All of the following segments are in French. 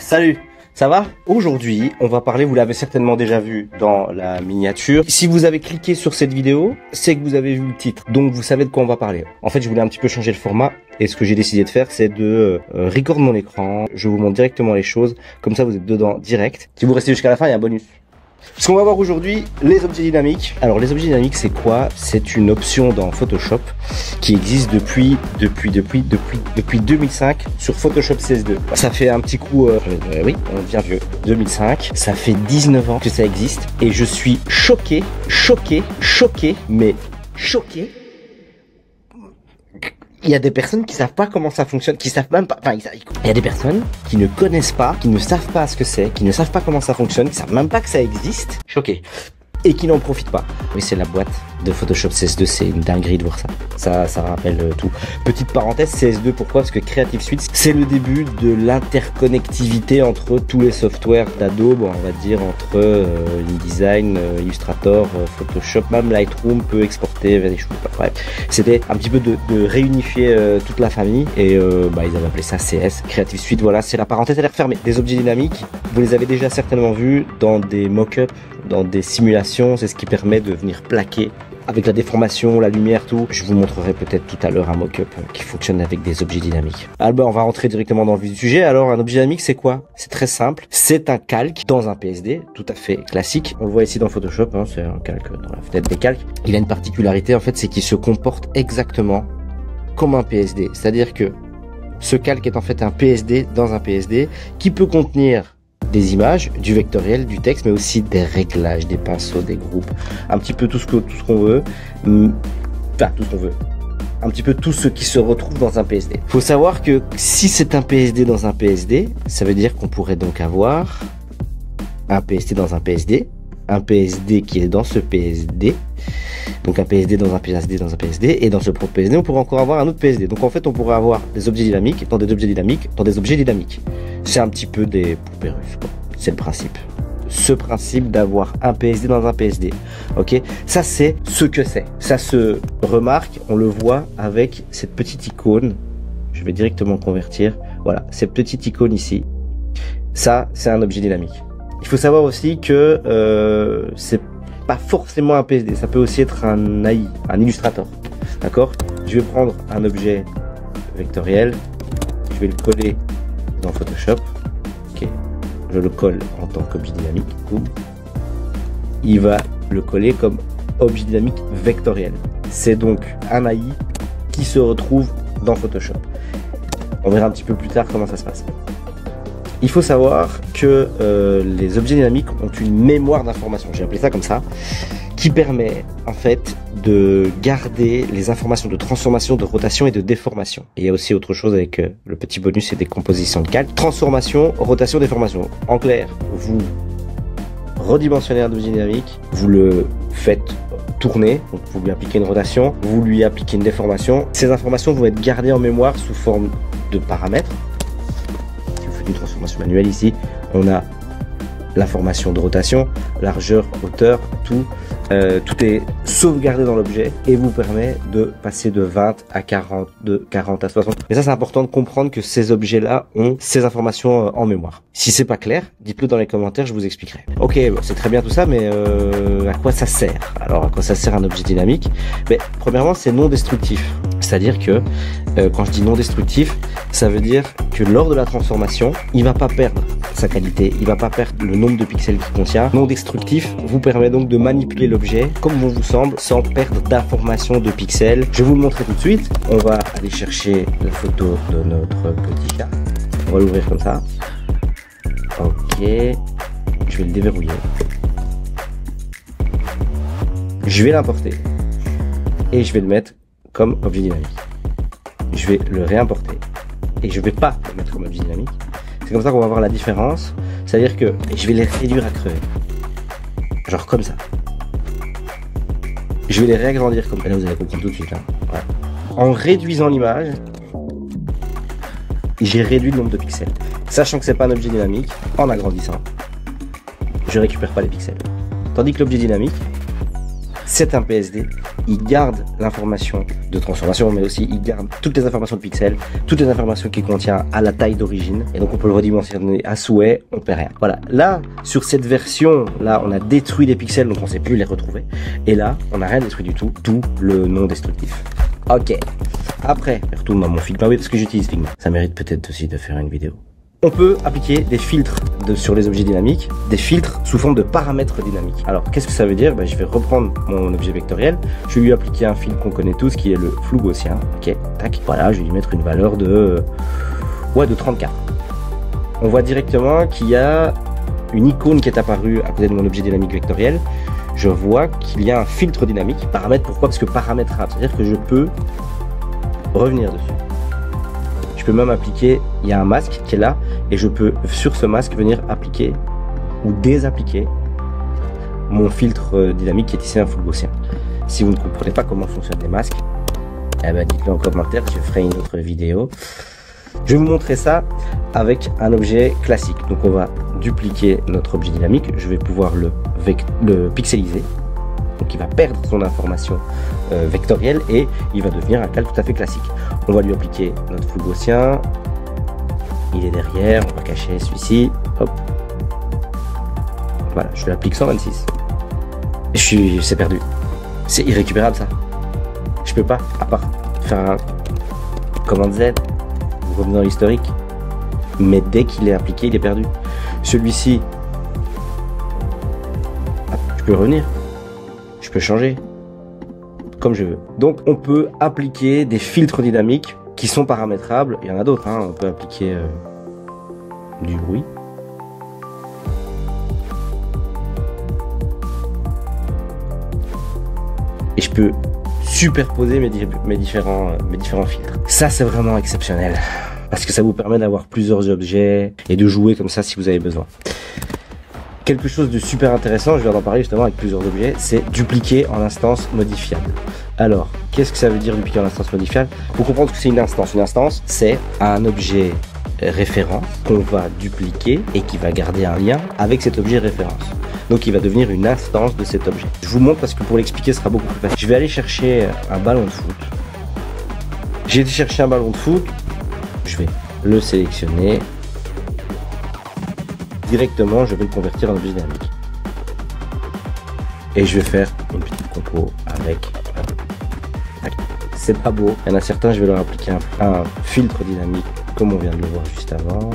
Salut, ça va? Aujourd'hui, on va parler, vous l'avez certainement déjà vu dans la miniature. Si vous avez cliqué sur cette vidéo, c'est que vous avez vu le titre, donc vous savez de quoi on va parler. En fait, je voulais un petit peu changer le format, et ce que j'ai décidé de faire, c'est de record mon écran. Je vous montre directement les choses, comme ça vous êtes dedans direct. Si vous restez jusqu'à la fin, il y a un bonus. Ce qu'on va voir aujourd'hui, les objets dynamiques. Alors les objets dynamiques, c'est quoi? C'est une option dans Photoshop qui existe depuis 2005 sur Photoshop CS2. Ça fait un petit coup, oui, on devient vieux. 2005, ça fait 19 ans que ça existe et je suis choqué, mais choqué. Il y a des personnes qui savent pas comment ça fonctionne, qui savent même pas, il y a des personnes qui ne connaissent pas, qui ne savent pas ce que c'est, qui ne savent pas comment ça fonctionne, qui savent même pas que ça existe. Choqué. Et qui n'en profitent pas. Oui, c'est la boîte de Photoshop CS2, c'est une dinguerie de voir ça. Ça rappelle tout. Petite parenthèse, CS2, pourquoi? Parce que Creative Suite, c'est le début de l'interconnectivité entre tous les softwares d'Adobe, on va dire, entre InDesign, Illustrator, Photoshop, même Lightroom peut exporter vers des choses. Bref, c'était un petit peu de réunifier toute la famille et ils avaient appelé ça CS, Creative Suite. Voilà, c'est la parenthèse, elle est refermée. Des objets dynamiques, vous les avez déjà certainement vus dans des mock-ups, dans des simulations, c'est ce qui permet de venir plaquer avec la déformation, la lumière, tout. Je vous montrerai peut-être tout à l'heure un mock-up qui fonctionne avec des objets dynamiques. Alors on va rentrer directement dans le vif du sujet. Alors un objet dynamique, c'est quoi? C'est très simple. C'est un calque dans un PSD, tout à fait classique. On le voit ici dans Photoshop, hein, c'est un calque dans la fenêtre des calques. Il a une particularité en fait, c'est qu'il se comporte exactement comme un PSD. C'est-à-dire que ce calque est en fait un PSD dans un PSD qui peut contenir des images, du vectoriel, du texte, mais aussi des réglages, des pinceaux, des groupes, un petit peu tout ce qu'on veut, enfin tout ce qu'on veut, un petit peu tout ce qui se retrouve dans un PSD. Faut savoir que si c'est un PSD dans un PSD, ça veut dire qu'on pourrait donc avoir un PSD dans un PSD, un PSD qui est dans ce PSD, donc un PSD dans un PSD dans un PSD, et dans ce propre PSD, on pourrait encore avoir un autre PSD. Donc en fait, on pourrait avoir des objets dynamiques dans des objets dynamiques dans des objets dynamiques. C'est un petit peu des poupées russes, quoi. C'est le principe. Ce principe d'avoir un PSD dans un PSD. Ok, ça c'est ce que c'est. Ça se remarque, on le voit avec cette petite icône. Je vais directement convertir. Voilà, cette petite icône ici. Ça, c'est un objet dynamique. Il faut savoir aussi que c'est pas forcément un PSD, ça peut aussi être un AI, un Illustrator. D'accord? Je vais prendre un objet vectoriel, je vais le coller dans Photoshop. Ok, je le colle en tant qu'objet dynamique. Boum. Il va le coller comme objet dynamique vectoriel. C'est donc un AI qui se retrouve dans Photoshop. On verra un petit peu plus tard comment ça se passe. Il faut savoir que les objets dynamiques ont une mémoire d'information, j'ai appelé ça comme ça, qui permet en fait de garder les informations de transformation, de rotation et de déformation. Et il y a aussi autre chose avec le petit bonus et des compositions de calque. Transformation, rotation, déformation. En clair, vous redimensionnez un objet dynamique, vous le faites tourner, donc vous lui appliquez une rotation, vous lui appliquez une déformation. Ces informations vont être gardées en mémoire sous forme de paramètres. Une transformation manuelle ici, on a l'information de rotation, largeur, hauteur, tout est sauvegardé dans l'objet et vous permet de passer de 20 à 40, de 40 à 60. Mais ça c'est important de comprendre que ces objets-là ont ces informations en mémoire. Si c'est pas clair, dites-le dans les commentaires, je vous expliquerai. Ok, bon, c'est très bien tout ça, mais à quoi ça sert? Alors à quoi ça sert un objet dynamique? Mais premièrement, c'est non destructif. C'est-à-dire que quand je dis non destructif, ça veut dire que lors de la transformation, il va pas perdre sa qualité, il va pas perdre le nombre de pixels qu'il contient. Non destructif vous permet donc de manipuler l'objet comme bon vous semble sans perdre d'informations de pixels. Je vais vous le montrer tout de suite. On va aller chercher la photo de notre petit chat. On va l'ouvrir comme ça. Ok, je vais le déverrouiller. Je vais l'importer et je vais le mettre comme objet dynamique. Je vais le réimporter et je vais pas le mettre comme objet dynamique. C'est comme ça qu'on va voir la différence. C'est-à-dire que je vais les réduire à crever. Genre comme ça. Je vais les réagrandir comme ça. Là vous allez comprendre tout de suite. Hein. Voilà. En réduisant l'image, j'ai réduit le nombre de pixels. Sachant que c'est pas un objet dynamique, en agrandissant, je récupère pas les pixels. Tandis que l'objet dynamique, C'est un PSD, il garde l'information de transformation, mais aussi il garde toutes les informations de pixels, toutes les informations qu'il contient à la taille d'origine, et donc on peut le redimensionner à souhait, on perd rien. Voilà, là, sur cette version, là, on a détruit les pixels, donc on ne sait plus les retrouver, et là, on n'a rien détruit du tout le non destructif. Ok, après, je retourne dans mon Figma, oui, parce que j'utilise Figma, ça mérite peut-être aussi de faire une vidéo. On peut appliquer des filtres sur les objets dynamiques, des filtres sous forme de paramètres dynamiques. Alors, qu'est-ce que ça veut dire? Je vais reprendre mon objet vectoriel, je vais lui appliquer un filtre qu'on connaît tous, qui est le flou gaussien. Ok, tac, voilà, je vais lui mettre une valeur de 34. On voit directement qu'il y a une icône qui est apparue à côté de mon objet dynamique vectoriel. Je vois qu'il y a un filtre dynamique. Paramètre, pourquoi? Parce que paramétrable, c'est-à-dire que je peux revenir dessus. Je peux même appliquer, il y a un masque qui est là, et je peux sur ce masque venir appliquer ou désappliquer mon filtre dynamique qui est ici un flou gaussien. Si vous ne comprenez pas comment fonctionnent les masques, eh ben dites-le en commentaire, je ferai une autre vidéo. Je vais vous montrer ça avec un objet classique. Donc on va dupliquer notre objet dynamique, je vais pouvoir le pixeliser. Donc il va perdre son information vectorielle et il va devenir un calque tout à fait classique. On va lui appliquer notre flou gaussien. Il est derrière, on va cacher celui-ci. Hop. Voilà, je lui applique 126. C'est perdu. C'est irrécupérable ça. Je peux pas, à part faire un commande Z, vous revenez dans l'historique. Mais dès qu'il est appliqué, il est perdu. Celui-ci, je peux revenir. Je peux changer comme je veux. Donc on peut appliquer des filtres dynamiques qui sont paramétrables. Il y en a d'autres, hein. On peut appliquer du bruit. Et je peux superposer mes différents filtres. Ça c'est vraiment exceptionnel. Parce que ça vous permet d'avoir plusieurs objets et de jouer comme ça si vous avez besoin. Quelque chose de super intéressant, je viens d'en parler justement avec plusieurs objets, c'est dupliquer en instance modifiable. Alors, qu'est-ce que ça veut dire dupliquer en instance modifiable? Pour comprendre que c'est une instance. Une instance, c'est un objet référence qu'on va dupliquer et qui va garder un lien avec cet objet référence. Donc il va devenir une instance de cet objet. Je vous montre parce que pour l'expliquer ce sera beaucoup plus facile. Je vais aller chercher un ballon de foot. J'ai été chercher un ballon de foot, je vais le sélectionner. Directement, je vais le convertir en objet dynamique. Et je vais faire une petite compo avec. C'est pas beau. Il y en a certains, je vais leur appliquer un filtre dynamique, comme on vient de le voir juste avant.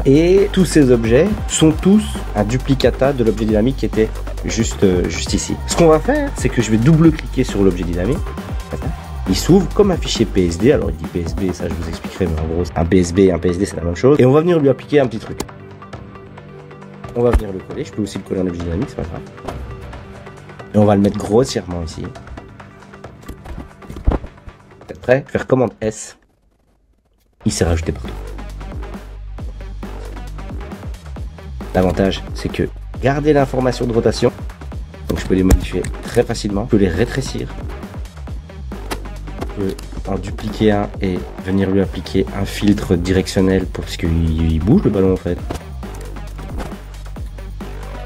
Et tous ces objets sont tous un duplicata de l'objet dynamique qui était juste ici. Ce qu'on va faire, c'est que je vais double-cliquer sur l'objet dynamique. Il s'ouvre comme un fichier PSD. Alors il dit PSB, ça je vous expliquerai, mais en gros un PSB et un PSD c'est la même chose. Et on va venir lui appliquer un petit truc. On va venir le coller. Je peux aussi le coller en objet dynamique, c'est pas grave. Et on va le mettre grossièrement ici. Vous êtes prêts? Je vais faire commande S. Il s'est rajouté partout. L'avantage, c'est que garder l'information de rotation. Donc je peux les modifier très facilement. Je peux les rétrécir. Je peux en dupliquer un et venir lui appliquer un filtre directionnel parce qu'il bouge le ballon en fait.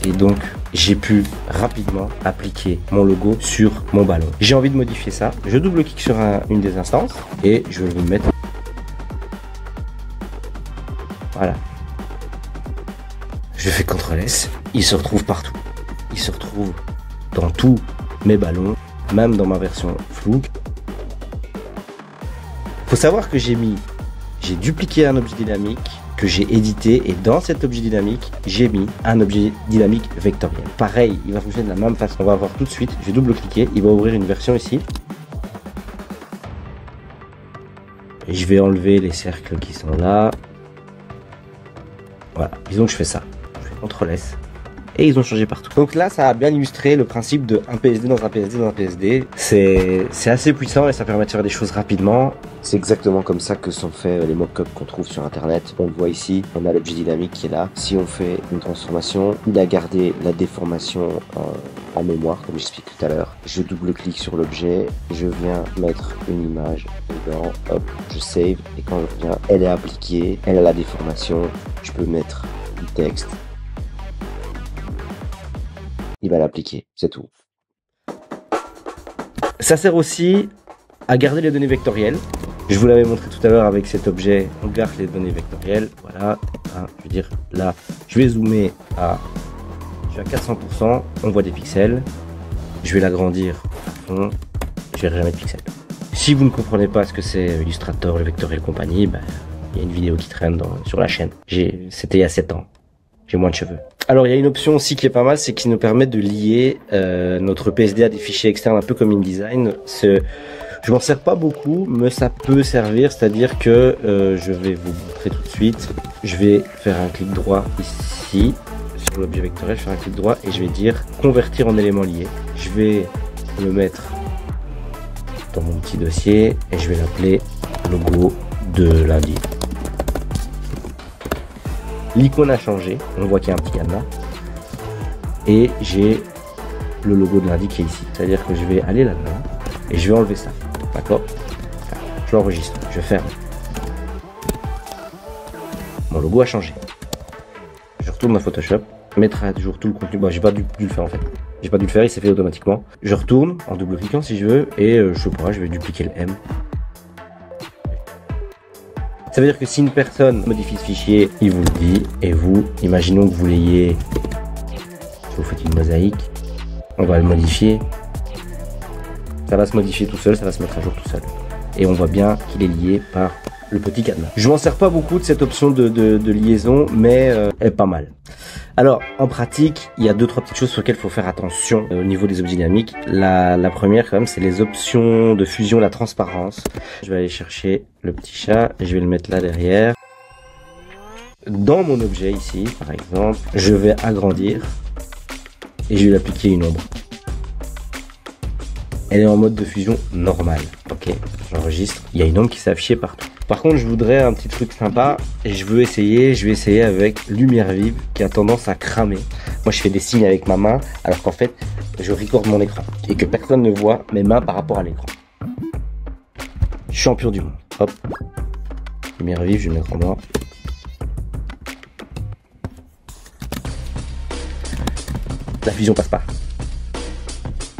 Et donc j'ai pu rapidement appliquer mon logo sur mon ballon. J'ai envie de modifier ça. Je double-clique sur une des instances et je vais le mettre. Voilà. Je fais CTRL S. Il se retrouve partout. Il se retrouve dans tous mes ballons, même dans ma version floue. Faut savoir que j'ai dupliqué un objet dynamique que j'ai édité et dans cet objet dynamique, j'ai mis un objet dynamique vectoriel. Pareil, il va fonctionner de la même façon. On va voir tout de suite. Je vais double-cliquer. Il va ouvrir une version ici. Et je vais enlever les cercles qui sont là. Voilà. Disons que je fais ça. Je fais CTRL S. Et ils ont changé partout. Donc là, ça a bien illustré le principe de un PSD dans un PSD dans un PSD. C'est assez puissant et ça permet de faire des choses rapidement. C'est exactement comme ça que sont faits les mock-ups qu'on trouve sur internet. On le voit ici, on a l'objet dynamique qui est là. Si on fait une transformation, il a gardé la déformation en mémoire, comme j'explique tout à l'heure. Je double-clique sur l'objet, je viens mettre une image dedans, hop, je save, et quand je reviens, elle est appliquée, elle a la déformation, je peux mettre du texte. il va l'appliquer, c'est tout. Ça sert aussi à garder les données vectorielles. Je vous l'avais montré tout à l'heure avec cet objet, on garde les données vectorielles, voilà, hein, je veux dire, là, je vais zoomer je suis à 400%, on voit des pixels, je vais l'agrandir à fond, je verrai jamais de pixels. Si vous ne comprenez pas ce que c'est Illustrator, le vectoriel compagnie, ben, il y a une vidéo qui traîne sur la chaîne, c'était il y a 7 ans, j'ai moins de cheveux. Alors il y a une option aussi qui est pas mal, c'est qui nous permet de lier notre PSD à des fichiers externes, un peu comme InDesign. Je m'en sers pas beaucoup, mais ça peut servir, c'est-à-dire que je vais vous montrer tout de suite. Je vais faire un clic droit ici, sur l'objet vectoriel, je vais faire un clic droit et je vais dire convertir en élément lié. Je vais le mettre dans mon petit dossier et je vais l'appeler logo de lundi. L'icône a changé, on voit qu'il y a un petit cadenas. Et j'ai le logo de lundi qui est ici, c'est-à-dire que je vais aller là-dedans et je vais enlever ça. D'accord? Je l'enregistre, je ferme. Mon logo a changé. Je retourne dans Photoshop, mettre à jour tout le contenu. Bon, j'ai pas dû le faire en fait. J'ai pas dû le faire, il s'est fait automatiquement. Je retourne en double-cliquant si je veux et je sais pas, je vais dupliquer le M. Ça veut dire que si une personne modifie ce fichier, il vous le dit et vous, imaginons que vous l'ayez. Si vous faites une mosaïque, on va le modifier. Ça va se modifier tout seul, ça va se mettre à jour tout seul. Et on voit bien qu'il est lié par le petit cadenas. Je m'en sers pas beaucoup de cette option de liaison, mais elle est pas mal. Alors, en pratique, il y a 2-3 petites choses sur lesquelles il faut faire attention au niveau des objets dynamiques. La première, quand même, c'est les options de fusion, la transparence. Je vais aller chercher le petit chat et je vais le mettre là derrière. Dans mon objet ici, par exemple, je vais agrandir et je vais lui appliquer une ombre. Elle est en mode de fusion normal. Ok, j'enregistre. Il y a une ombre qui s'est affichée partout. Par contre, je voudrais un petit truc sympa et je vais essayer avec lumière vive qui a tendance à cramer. Moi, je fais des signes avec ma main alors qu'en fait, je recorde mon écran et que personne ne voit mes mains par rapport à l'écran. Champion du monde. Hop. Lumière vive, je vais mettre en blanc. La fusion passe pas.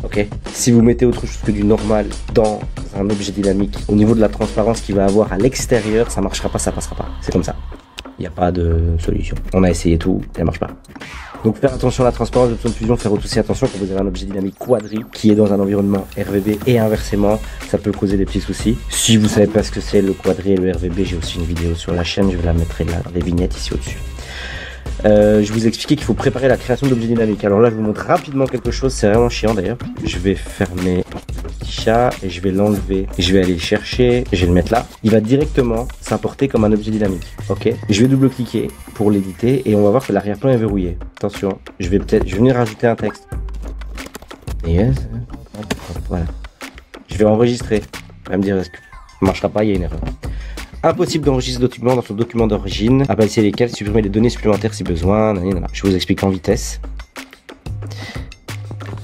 Ok. Si vous mettez autre chose que du normal dans un objet dynamique, au niveau de la transparence qu'il va avoir à l'extérieur, ça marchera pas, ça passera pas. C'est comme ça. Il n'y a pas de solution. On a essayé tout, ça marche pas. Donc faire attention à la transparence, l'option de fusion, faire aussi attention quand vous avez un objet dynamique quadri qui est dans un environnement RVB et inversement, ça peut causer des petits soucis. Si vous savez pas ce que c'est le quadri et le RVB, j'ai aussi une vidéo sur la chaîne, je vais la mettre là dans les vignettes ici au-dessus. Je vous ai expliqué qu'il faut préparer la création d'objets dynamiques. Alors là, je vous montre rapidement quelque chose, c'est vraiment chiant d'ailleurs. Je vais fermer le petit chat et je vais l'enlever. Je vais aller le chercher, je vais le mettre là. Il va directement s'importer comme un objet dynamique. Ok. Je vais double-cliquer pour l'éditer et on va voir que l'arrière-plan est verrouillé. Attention, je vais venir rajouter un texte. Yes. Voilà. Je vais enregistrer. Il va me dire est-ce que ça marchera pas, il y a une erreur. Impossible d'enregistrer ce document dans son document d'origine. Abaisser lesquels, supprimer les données supplémentaires si besoin. Je vous explique en vitesse.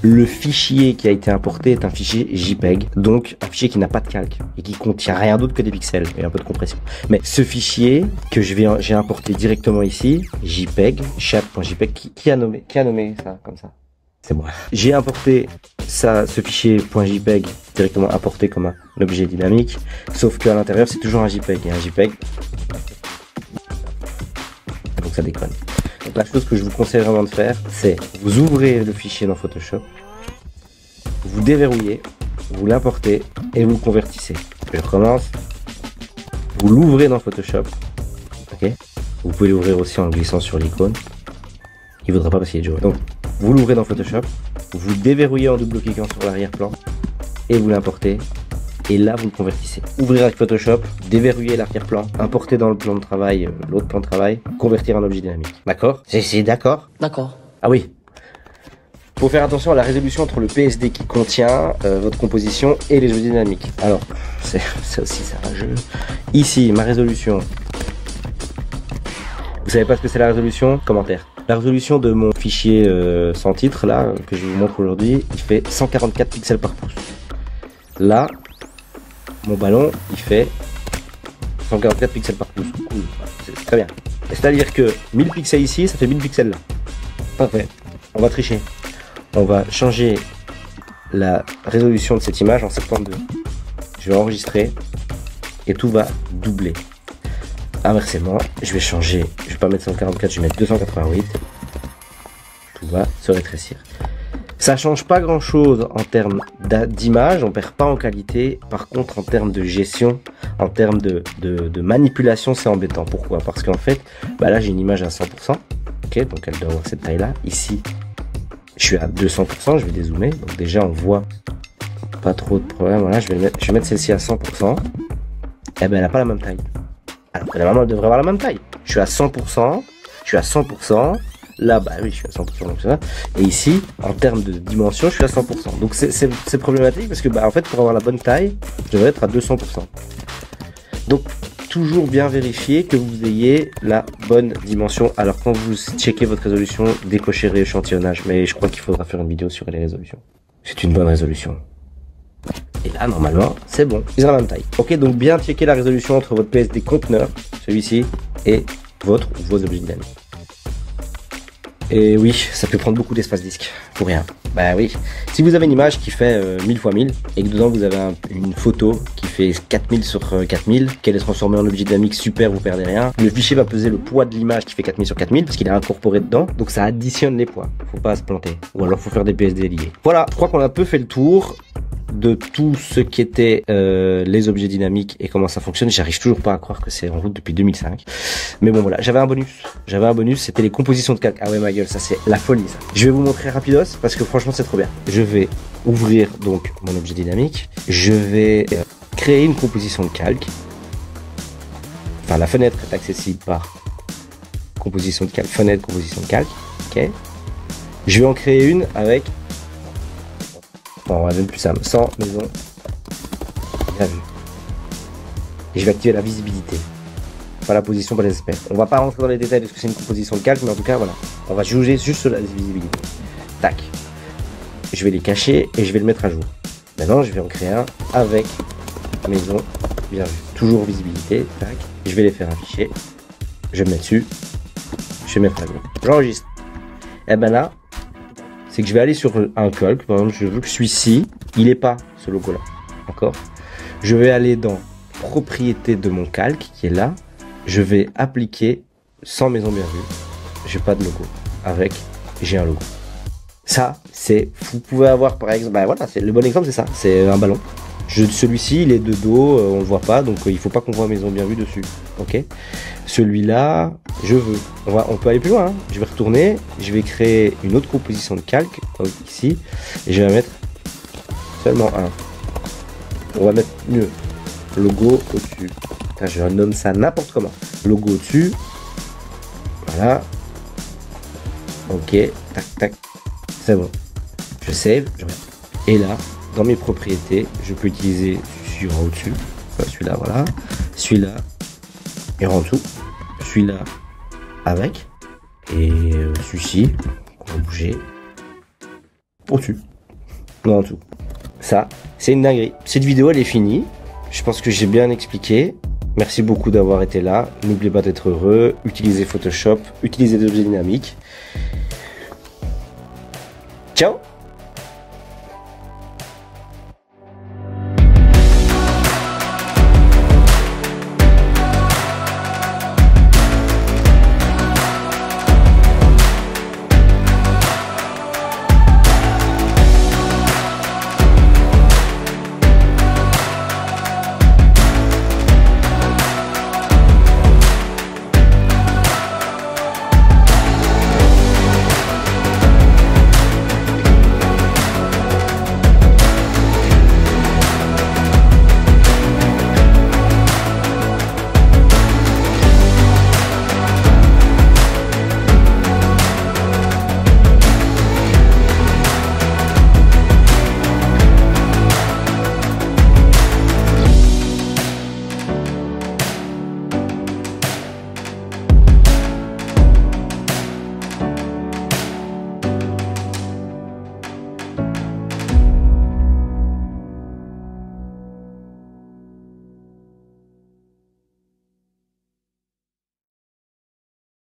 Le fichier qui a été importé est un fichier JPEG, donc un fichier qui n'a pas de calque et qui contient rien d'autre que des pixels et un peu de compression. Mais ce fichier que j'ai importé directement ici, JPEG, chat.jpeg, qui a nommé ça comme ça? C'est moi. J'ai importé ce fichier .jpeg directement importé comme un objet dynamique, sauf qu'à l'intérieur c'est toujours un JPEG et un JPEG. Donc ça déconne. Donc la chose que je vous conseille vraiment de faire, c'est vous ouvrez le fichier dans Photoshop, vous déverrouillez, vous l'importez et vous le convertissez. Je recommence. Vous l'ouvrez dans Photoshop. Ok. Vous pouvez l'ouvrir aussi en glissant sur l'icône. Il ne voudra pas parce qu'il est joué. Donc vous l'ouvrez dans Photoshop, vous déverrouillez en double-cliquant sur l'arrière-plan et vous l'importez. Et là, vous le convertissez. Ouvrir avec Photoshop, déverrouiller l'arrière-plan, importer dans le plan de travail, l'autre plan de travail, convertir en objet dynamique. D'accord? C'est d'accord? D'accord. Ah oui. Faut faire attention à la résolution entre le PSD qui contient votre composition et les objets dynamiques. Alors, c'est aussi ça un jeu. Ici, ma résolution. Vous savez pas ce que c'est la résolution? Commentaire. La résolution de mon fichier sans titre, là, que je vous montre aujourd'hui, il fait 144 pixels par pouce. Là, mon ballon, il fait 144 pixels par pouce. Cool. C'est très bien. C'est-à-dire que 1000 pixels ici, ça fait 1000 pixels là. Parfait. On va tricher. on va changer la résolution de cette image en 72. Je vais enregistrer et tout va doubler. Inversement, je vais changer, je vais pas mettre 144, je vais mettre 288. Tout va se rétrécir. Ça change pas grand chose en termes d'image, on perd pas en qualité. Par contre, en termes de gestion, en termes de manipulation, c'est embêtant. Pourquoi? Parce qu'en fait, bah là j'ai une image à 100%. Ok, donc elle doit avoir cette taille là. Ici, je suis à 200%, je vais dézoomer. Donc déjà on voit pas trop de problème. Voilà, je vais mettre celle-ci à 100%. Eh ben elle a pas la même taille. Alors que normalement elle devrait avoir la même taille. Je suis à 100%, je suis à 100%. Là, bah oui, je suis à 100%, donc ça. Et ici, en termes de dimension, je suis à 100%. Donc c'est problématique parce que, bah, en fait, pour avoir la bonne taille, je devrais être à 200%. Donc, toujours bien vérifier que vous ayez la bonne dimension. Alors, quand vous checkez votre résolution, décochez rééchantillonnage. Mais je crois qu'il faudra faire une vidéo sur les résolutions. C'est une bonne résolution. Et là, normalement, c'est bon. Ils ont la même taille. Ok, donc bien checker la résolution entre votre PSD conteneur, celui-ci, et votre ou vos objets dynamiques. Et oui, ça peut prendre beaucoup d'espace disque, pour rien. Bah oui, si vous avez une image qui fait 1000 x 1000 et que dedans vous avez une photo qui fait 4000 sur 4000, qu'elle est transformée en objet dynamique super, vous perdez rien. Le fichier va peser le poids de l'image qui fait 4000 sur 4000 parce qu'il est incorporé dedans, donc ça additionne les poids. Faut pas se planter. Ou alors faut faire des PSD liés. Voilà, je crois qu'on a un peu fait le tour de tout ce qui était les objets dynamiques et comment ça fonctionne. J'arrive toujours pas à croire que c'est en route depuis 2005. Mais bon voilà, j'avais un bonus, c'était les compositions de calque. Ah ouais ma gueule, ça c'est la folie ça. Je vais vous montrer rapidos parce que franchement c'est trop bien. Je vais ouvrir donc mon objet dynamique. Je vais créer une composition de calque. Enfin la fenêtre est accessible par composition de calque, fenêtre composition de calque. Ok. Je vais en créer une avec bon, on va même plus simple, sans maison. Bien vu. Et je vais activer la visibilité. Pas la position, pas les aspects. On va pas rentrer dans les détails de ce que c'est une composition de calque, mais en tout cas, voilà. On va juger juste sur la visibilité. Tac. Je vais les cacher et je vais le mettre à jour. Maintenant, je vais en créer un avec maison. Bien vu. Toujours visibilité. Tac. Je vais les faire afficher. Je vais me mettre dessus. Je vais mettre à jour. J'enregistre. Et ben là, c'est que je vais aller sur un calque. Par exemple, je veux que celui-ci, il n'est pas ce logo-là. D'accord? Je vais aller dans propriété de mon calque, qui est là. Je vais appliquer sans maison bien vue. J'ai pas de logo. Avec, j'ai un logo. Ça, c'est, vous pouvez avoir par exemple, bah voilà, c'est le bon exemple, c'est ça. C'est un ballon. Celui-ci, il est de dos, on le voit pas, donc il faut pas qu'on voit maison bien vue dessus. Ok? Celui-là, je veux. On peut aller plus loin. Hein. Je vais retourner, je vais créer une autre composition de calque, comme ici, et je vais mettre seulement un. On va mettre mieux. Logo au-dessus. Je nomme ça n'importe comment. Logo au-dessus. Voilà. Ok. Tac, tac. C'est bon. Je save. Je regarde. Et là, dans mes propriétés, je peux utiliser celui en au-dessus. Celui-là, voilà. Celui-là. Et en dessous. Celui-là. Avec. Et celui-ci. On va bouger. Au-dessus. Non, en dessous. Ça, c'est une dinguerie. Cette vidéo, elle est finie. Je pense que j'ai bien expliqué. Merci beaucoup d'avoir été là. N'oubliez pas d'être heureux. Utilisez Photoshop. Utilisez des objets dynamiques. Ciao!